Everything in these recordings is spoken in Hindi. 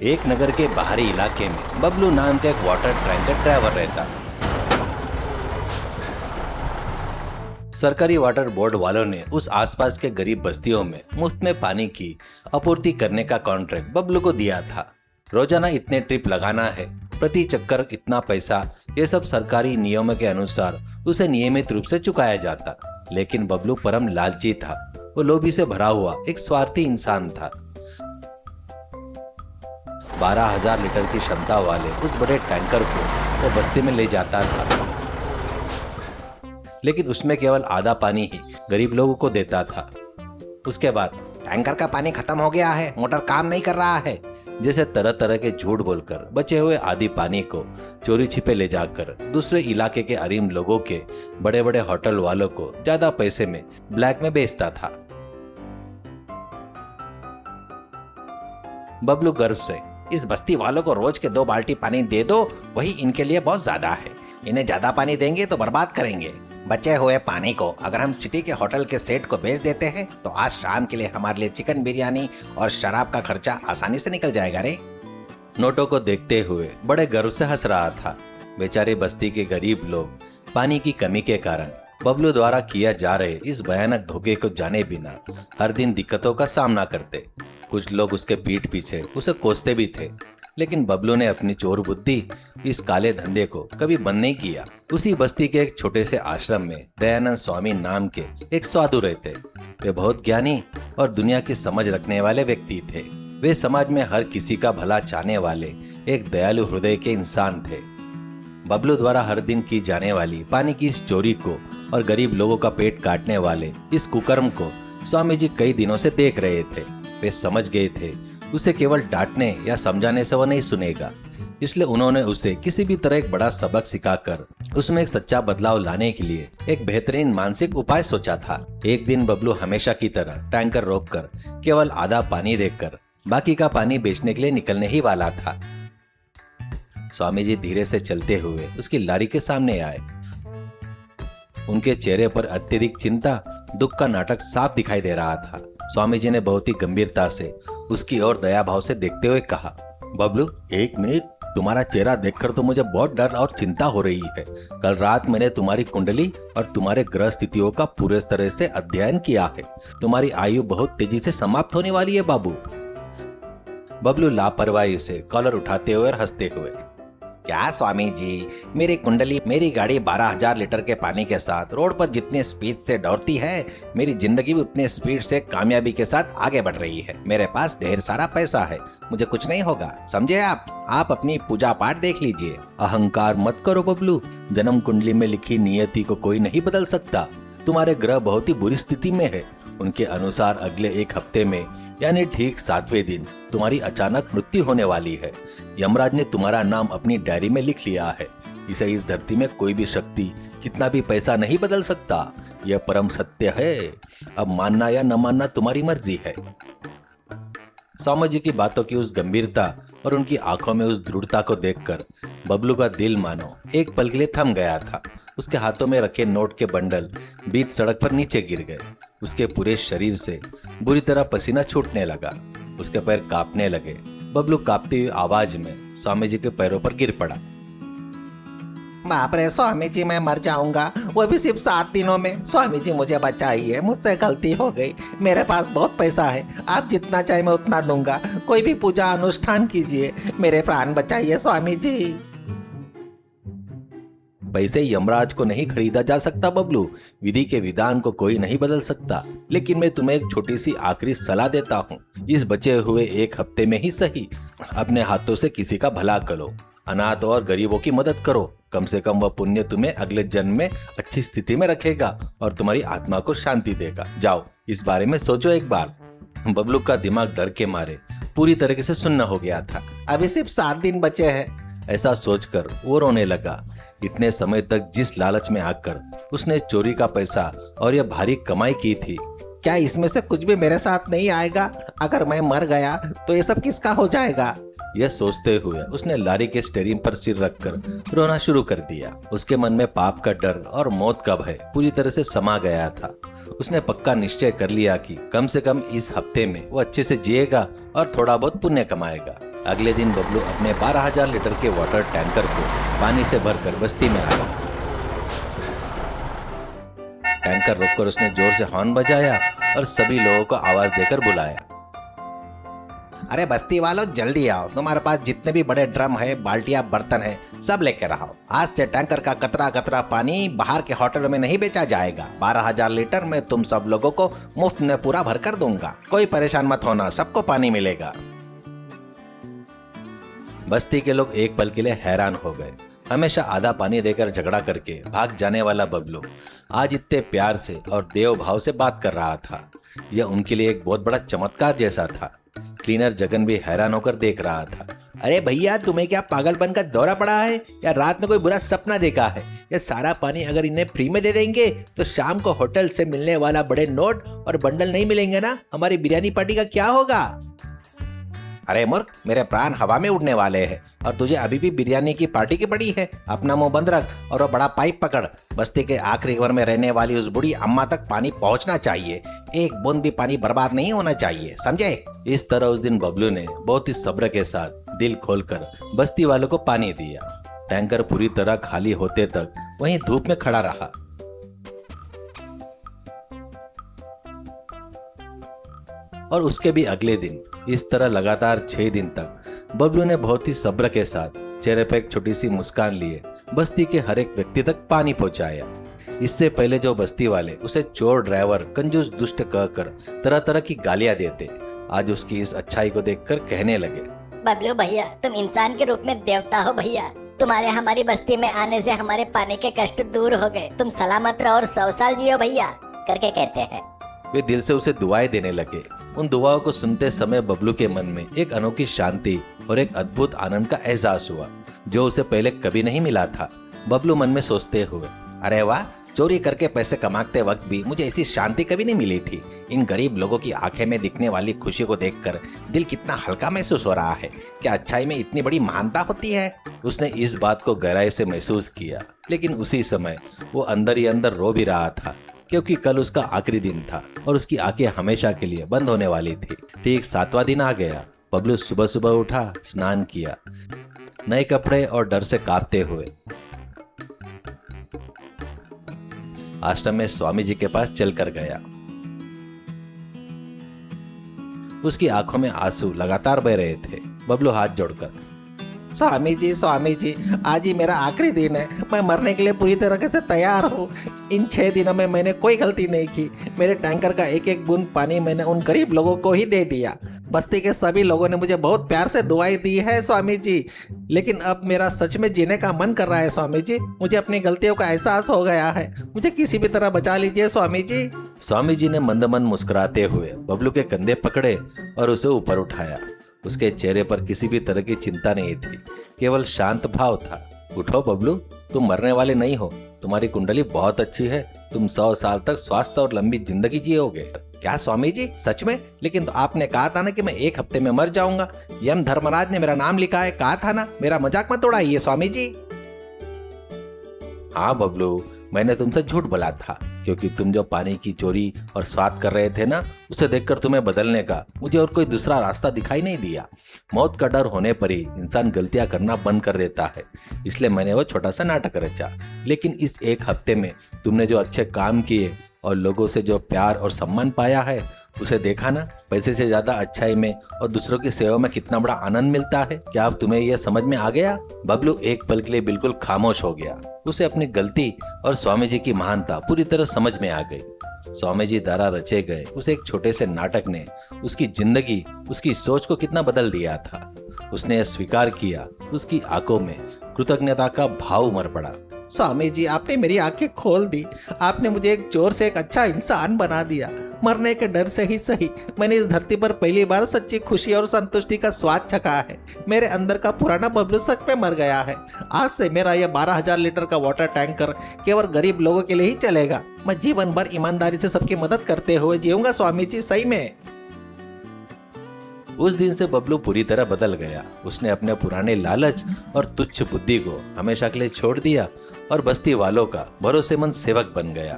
एक नगर के बाहरी इलाके में बबलू नाम का एक वाटर टैंकर ड्राइवर रहता। सरकारी वाटर बोर्ड वालों ने उस आसपास के गरीब बस्तियों में मुफ्त में पानी की आपूर्ति करने का कॉन्ट्रैक्ट बबलू को दिया था। रोजाना इतने ट्रिप लगाना है, प्रति चक्कर इतना पैसा, ये सब सरकारी नियमों के अनुसार उसे नियमित रूप से चुकाया जाता। लेकिन बबलू परम लालची था। वो लोभी से भरा हुआ एक स्वार्थी इंसान था। 12,000 लीटर की क्षमता वाले उस बड़े टैंकर को वो बस्ती में ले जाता था, लेकिन उसमें केवल आधा पानी ही गरीब लोगों को देता था। उसके बाद टैंकर का पानी खत्म हो गया है, मोटर काम नहीं कर रहा है, जैसे तरह तरह के झूठ बोलकर बचे हुए आधी पानी को चोरी छिपे ले जाकर दूसरे इलाके के अरीब लोगों के बड़े बड़े होटल वालों को ज्यादा पैसे में ब्लैक में बेचता था। बबलू गर्व से, इस बस्ती वालों को रोज के 2 बाल्टी पानी दे दो, वही इनके लिए बहुत ज्यादा है। इन्हें ज्यादा पानी देंगे तो बर्बाद करेंगे। बचे हुए पानी को अगर हम सिटी के होटल के सेट को बेच देते हैं तो आज शाम के लिए हमारे लिए चिकन बिरयानी और शराब का खर्चा आसानी से निकल जाएगा रे। नोटों को देखते हुए बड़े गर्व से हंस रहा था। बेचारे बस्ती के गरीब लोग पानी की कमी के कारण बबलू द्वारा किया जा रहे इस भयानक धोखे को जाने बिना हर दिन दिक्कतों का सामना करते। कुछ लोग उसके पीठ पीछे उसे कोसते भी थे, लेकिन बबलू ने अपनी चोर बुद्धि इस काले धंधे को कभी बंद नहीं किया। उसी बस्ती के एक छोटे से आश्रम में दयानंद स्वामी नाम के एक साधु रहते। वे बहुत ज्ञानी और दुनिया की समझ रखने वाले व्यक्ति थे। वे समाज में हर किसी का भला चाहने वाले एक दयालु हृदय के इंसान थे। बबलू द्वारा हर दिन की जाने वाली पानी की इस चोरी को और गरीब लोगों का पेट काटने वाले इस कुकर्म को स्वामी जी कई दिनों से देख रहे थे। वे समझ गए थे उसे केवल डांटने या समझाने से वो नहीं सुनेगा, इसलिए उन्होंने उसे किसी भी तरह एक बड़ा सबक सिखाकर उसमें एक सच्चा बदलाव लाने के लिए एक बेहतरीन मानसिक उपाय सोचा था। एक दिन बबलू हमेशा की तरह टैंकर रोककर केवल आधा पानी देकर बाकी का पानी बेचने के लिए निकलने ही वाला था। स्वामी जी धीरे से चलते हुए उसकी लारी के सामने आए। उनके चेहरे पर अत्यधिक चिंता, दुख का नाटक साफ दिखाई दे रहा था। स्वामी जी ने बहुत ही गंभीरता से उसकी ओर दया भाव से देखते हुए कहा, बबलू 1 मिनट, तुम्हारा चेहरा देखकर तो मुझे बहुत डर और चिंता हो रही है। कल रात मैंने तुम्हारी कुंडली और तुम्हारे ग्रह स्थितियों का पूरे तरह से अध्ययन किया है। तुम्हारी आयु बहुत तेजी से समाप्त होने वाली है बाबू। बबलू लापरवाही से कॉलर उठाते हुए और हंसते हुए, क्या स्वामी जी, मेरी कुंडली, मेरी गाड़ी 12,000 लीटर के पानी के साथ रोड पर जितने स्पीड से दौड़ती है, मेरी जिंदगी भी उतने स्पीड से कामयाबी के साथ आगे बढ़ रही है। मेरे पास ढेर सारा पैसा है, मुझे कुछ नहीं होगा, समझे आप अपनी पूजा पाठ देख लीजिए। अहंकार मत करो बबलू, जन्म कुंडली में लिखी नियति को कोई नहीं बदल सकता। तुम्हारे ग्रह बहुत ही बुरी स्थिति में है। उनके अनुसार अगले 1 हफ्ते में यानी ठीक 7वें दिन तुम्हारी अचानक मृत्यु होने वाली है। यमराज ने तुम्हारा नाम अपनी डायरी में लिख लिया है। इसे इस धरती में कोई भी शक्ति, कितना भी पैसा नहीं बदल सकता। यह परम सत्य है। अब मानना या न मानना तुम्हारी मर्जी है। स्वामी जी की बातों की उस गंभीरता और उनकी आंखों में उस दृढ़ता को देखकर बबलू का दिल मानो एक पल के लिए थम गया था। उसके हाथों में रखे नोट के बंडल बीच सड़क पर नीचे गिर गए। उसके पूरे शरीर से बुरी तरह पसीना छूटने लगा। उसके पैर कांपने लगे। बबलू कांपती हुई आवाज में स्वामी जी के पैरों पर गिर पड़ा। बाप रे स्वामी जी, मैं मर जाऊंगा, वो भी सिर्फ 7 दिनों में। स्वामी जी मुझे बचाइए, मुझसे गलती हो गई। मेरे पास बहुत पैसा है, आप जितना चाहे मैं उतना दूंगा। कोई भी पूजा अनुष्ठान कीजिए, मेरे प्राण बचाइए स्वामी जी। पैसे यमराज को नहीं खरीदा जा सकता बबलू, विधि के विधान को कोई नहीं बदल सकता। लेकिन मैं तुम्हें एक छोटी सी आखिरी सलाह देता हूँ। इस बचे हुए 1 हफ्ते में ही सही अपने हाथों से किसी का भला करो, अनाथ और गरीबों की मदद करो। कम से कम वह पुण्य तुम्हें अगले जन्म में अच्छी स्थिति में रखेगा और तुम्हारी आत्मा को शांति देगा। जाओ, इस बारे में सोचो एक बार। बबलू का दिमाग डर के मारे पूरी तरीके से सुन्न हो गया था। अभी सिर्फ 7 दिन बचे हैं, ऐसा सोचकर वो रोने लगा। इतने समय तक जिस लालच में आकर उसने चोरी का पैसा और यह भारी कमाई की थी, क्या इसमें से कुछ भी मेरे साथ नहीं आएगा? अगर मैं मर गया तो ये सब किसका हो जाएगा? यह सोचते हुए उसने लारी के स्टीयरिंग पर सिर रखकर रोना शुरू कर दिया। उसके मन में पाप का डर और मौत का भय पूरी तरह से समा गया था। उसने पक्का निश्चय कर लिया कि कम से कम इस हफ्ते में वो अच्छे से जिएगा और थोड़ा बहुत पुण्य कमाएगा। अगले दिन बबलू अपने 12,000 लीटर के वाटर टैंकर को पानी से भरकर बस्ती में आया। टैंकर रोककर उसने जोर से हॉर्न बजाया और सभी लोगों को आवाज देकर बुलाया। अरे बस्ती वालों जल्दी आओ, तुम्हारे पास जितने भी बड़े ड्रम है, बाल्टियां, बर्तन है, सब लेकर आओ। आज से टैंकर का कतरा कतरा पानी बाहर के होटलों में नहीं बेचा जाएगा। 12,000 लीटर में तुम सब लोगों को मुफ्त में पूरा भर कर दूंगा। कोई परेशान मत होना, सबको पानी मिलेगा। बस्ती के लोग एक पल के लिए हैरान हो गए। हमेशा आधा पानी देकर झगड़ा करके भाग जाने वाला बबलू आज इतने प्यार से और देव भाव से बात कर रहा था। यह उनके लिए एक बहुत बड़ा चमत्कार जैसा था। क्लीनर जगन भी हैरान होकर देख रहा था। अरे भैया, तुम्हें क्या पागलपन का दौरा पड़ा है या रात में कोई बुरा सपना देखा है? ये सारा पानी अगर इन्हें फ्री में दे देंगे तो शाम को होटल से मिलने वाला बड़े नोट और बंडल नहीं मिलेंगे ना? हमारी बिरयानी पार्टी का क्या होगा? अरे मूर्ख, मेरे प्राण हवा में उड़ने वाले हैं और तुझे अभी भी बिरयानी की पार्टी की पड़ी है। अपना मुंह बंद रख और वो बड़ा पाइप पकड़। बस्ती के आखिरी घर में रहने वाली उस बूढ़ी अम्मा तक पानी पहुंचना चाहिए। एक बूंद भी पानी बर्बाद नहीं होना चाहिए, समझे? इस तरह उस दिन बबलू ने बहुत ही सब्र के साथ दिल खोलकर बस्ती वालों को पानी दिया। टैंकर पूरी तरह खाली होते तक वहीं धूप में खड़ा रहा। और उसके भी अगले दिन इस तरह लगातार 6 दिन तक बबलू ने बहुत ही सब्र के साथ चेहरे पर एक छोटी सी मुस्कान लिए बस्ती के हर एक व्यक्ति तक पानी पहुंचाया। इससे पहले जो बस्ती वाले उसे चोर, ड्राइवर, कंजूस, दुष्ट कहकर तरह तरह की गालियां देते, आज उसकी इस अच्छाई को देखकर कहने लगे, बबलू भैया, तुम इंसान के रूप में देवता हो भैया। तुम्हारे हमारी बस्ती में आने से हमारे पानी के कष्ट दूर हो गए। तुम सलामत रहो और 100 साल जियो भैया करके कहते हैं। वे दिल से उसे दुआएं देने लगे। उन दुआओं को सुनते समय बबलू के मन में एक अनोखी शांति और एक अद्भुत आनंद का एहसास हुआ जो उसे पहले कभी नहीं मिला था। बबलू मन में सोचते हुए, अरे वाह, चोरी करके पैसे कमाते वक्त भी मुझे ऐसी शांति कभी नहीं मिली थी। इन गरीब लोगों की आंखें में दिखने वाली खुशी को देखकर दिल कितना हल्का महसूस हो रहा है। क्या अच्छाई में इतनी बड़ी महानता होती है? उसने इस बात को गहराई से महसूस किया, लेकिन उसी समय वो अंदर ही अंदर रो भी रहा था क्योंकि कल उसका आखिरी दिन था और उसकी आंखें हमेशा के लिए बंद होने वाली थी। ठीक 7वां दिन आ गया। बबलू सुबह सुबह उठा, स्नान किया, नए कपड़े और डर से कांपते हुए आश्रम में स्वामी जी के पास चलकर गया। उसकी आंखों में आंसू लगातार बह रहे थे। बबलू हाथ जोड़कर, स्वामी जी, आज ही मेरा आखिरी दिन है। मैं मरने के लिए पूरी तरह से तैयार हूँ। इन 6 दिनों में मैंने कोई गलती नहीं की। मेरे टैंकर का एक एक बूंद पानी मैंने उन गरीब लोगों को ही दे दिया। बस्ती के सभी लोगों ने मुझे बहुत प्यार से दुआएं दी है स्वामी जी। लेकिन अब मेरा सच में जीने का मन कर रहा है स्वामी जी। मुझे अपनी गलतियों का एहसास हो गया है। मुझे किसी भी तरह बचा लीजिए स्वामी जी। स्वामी जी ने मंद मंद मुस्कुराते हुए बबलू के कंधे पकड़े और उसे ऊपर उठाया। उसके चेहरे पर किसी भी तरह की चिंता नहीं थी, केवल शांत भाव था। उठो बबलू, तुम मरने वाले नहीं हो। तुम्हारी कुंडली बहुत अच्छी है। तुम 100 साल तक स्वस्थ और लंबी जिंदगी जियोगे। क्या स्वामी जी, सच में? लेकिन तो आपने कहा था ना कि मैं 1 हफ्ते में मर जाऊंगा। यम धर्मराज ने मेरा नाम लिखा है, कहा था ना। मेरा मजाक मत उड़ाइए स्वामी जी। हाँ बबलू, मैंने तुमसे झूठ बोला था क्योंकि तुम जो पानी की चोरी और स्वाद कर रहे थे ना, उसे देखकर तुम्हें बदलने का मुझे और कोई दूसरा रास्ता दिखाई नहीं दिया। मौत का डर होने पर ही इंसान गलतियां करना बंद कर देता है, इसलिए मैंने वो छोटा सा नाटक रचा। लेकिन इस 1 हफ्ते में तुमने जो अच्छे काम किए और लोगों से जो प्यार और सम्मान पाया है, उसे देखा ना। पैसे से ज्यादा अच्छाई में और दूसरों की सेवा में कितना बड़ा आनंद मिलता है। क्या अब तुम्हें यह समझ में आ गया? बबलू एक पल के लिए बिल्कुल खामोश हो गया। उसे अपनी गलती और स्वामी जी की महानता पूरी तरह समझ में आ गई। स्वामी जी द्वारा रचे गए उस एक छोटे से नाटक ने उसकी जिंदगी, उसकी सोच को कितना बदल दिया था। उसने यह स्वीकार किया। उसकी आंखों में कृतज्ञता का भाव उमड़ पड़ा। स्वामी जी, आपने मेरी आंखें खोल दी। आपने मुझे एक चोर से एक अच्छा इंसान बना दिया। मरने के डर से ही सही, मैंने इस धरती पर पहली बार सच्ची खुशी और संतुष्टि का स्वाद चखा है। मेरे अंदर का पुराना बबलू सच में मर गया है। आज से मेरा यह 12,000 लीटर का वाटर टैंकर केवल गरीब लोगों के लिए ही चलेगा। मैं जीवन भर ईमानदारी से सबकी मदद करते हुए जीऊंगा स्वामी जी, सही में। उस दिन से बबलू पूरी तरह बदल गया। उसने अपने पुराने लालच और तुच्छ बुद्धि को हमेशा के लिए छोड़ दिया और बस्ती वालों का भरोसेमंद सेवक बन गया।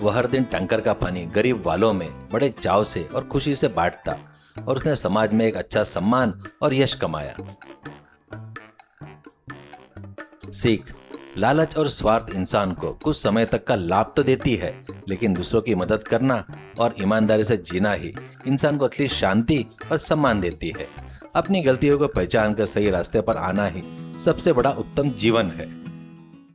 वह हर दिन टैंकर का पानी गरीब वालों में बड़े चाव से और खुशी से बांटता और उसने समाज में एक अच्छा सम्मान और यश कमाया। सीख, लालच और स्वार्थ इंसान को कुछ समय तक का लाभ तो देती है, लेकिन दूसरों की मदद करना और ईमानदारी से जीना ही इंसान को असली शांति और सम्मान देती है। अपनी गलतियों को पहचान कर सही रास्ते पर आना ही सबसे बड़ा उत्तम जीवन है।